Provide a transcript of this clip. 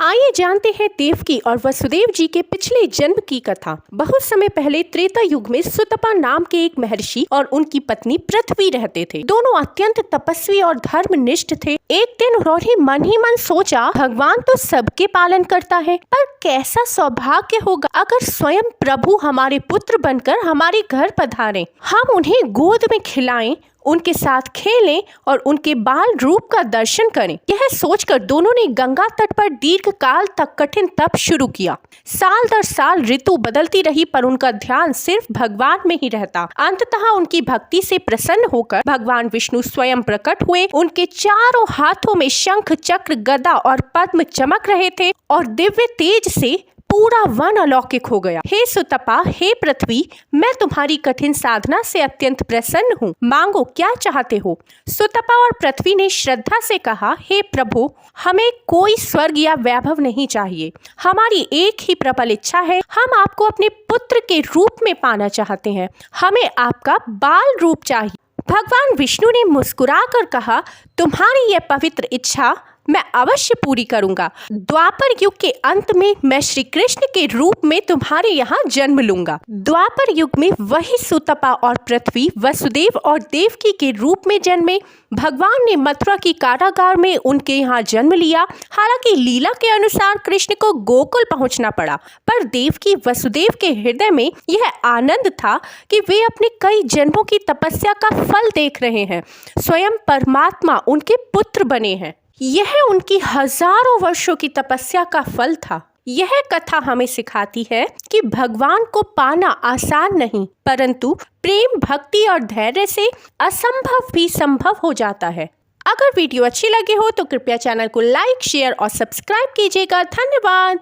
आइए जानते हैं देवकी और वसुदेव जी के पिछले जन्म की कथा। बहुत समय पहले त्रेता युग में सुतपा नाम के एक महर्षि और उनकी पत्नी पृथ्वी रहते थे। दोनों अत्यंत तपस्वी और धर्मनिष्ठ थे। एक दिन उन्होंने मन ही मन सोचा, भगवान तो सबके पालन करता है, पर कैसा सौभाग्य होगा अगर स्वयं प्रभु हमारे पुत्र बनकर हमारे घर पधारें। हम उन्हें गोद में खिलाएं, उनके साथ खेलें और उनके बाल रूप का दर्शन करें। यह सोचकर दोनों ने गंगा तट पर दीर्घ काल तक कठिन तप शुरू किया। साल दर साल ऋतु बदलती रही, पर उनका ध्यान सिर्फ भगवान में ही रहता। अंततः उनकी भक्ति से प्रसन्न होकर भगवान विष्णु स्वयं प्रकट हुए। उनके चारों हाथों में शंख, चक्र, गदा और पद्म चमक रहे थे और दिव्य तेज से पूरा वन अलौकिक हो गया। हे सुतपा, हे पृथ्वी, मैं तुम्हारी कठिन साधना से अत्यंत प्रसन्न हूँ। मांगो, क्या चाहते हो? सुतपा और पृथ्वी ने श्रद्धा से कहा, हे प्रभु, हमें कोई स्वर्ग या वैभव नहीं चाहिए। हमारी एक ही प्रबल इच्छा है, हम आपको अपने पुत्र के रूप में पाना चाहते हैं। हमें आपका बाल रूप चाहिए। भगवान विष्णु ने मुस्कुराकर कहा, तुम्हारी यह पवित्र इच्छा मैं अवश्य पूरी करूंगा। द्वापर युग के अंत में मैं श्री कृष्ण के रूप में तुम्हारे यहाँ जन्म लूंगा। द्वापर युग में वही सुतपा और पृथ्वी वसुदेव और देवकी के रूप में जन्मे। भगवान ने मथुरा की कारागार में उनके यहाँ जन्म लिया। हालांकि लीला के अनुसार कृष्ण को गोकुल पहुंचना पड़ा, पर देवकी वसुदेव के हृदय में यह आनंद था कि वे अपने कई जन्मों की तपस्या का फल देख रहे हैं। स्वयं परमात्मा उनके पुत्र बने हैं। यह उनकी हजारों वर्षों की तपस्या का फल था। यह कथा हमें सिखाती है कि भगवान को पाना आसान नहीं, परंतु प्रेम, भक्ति और धैर्य से असंभव भी संभव हो जाता है। अगर वीडियो अच्छी लगी हो तो कृपया चैनल को लाइक, शेयर और सब्सक्राइब कीजिएगा। धन्यवाद।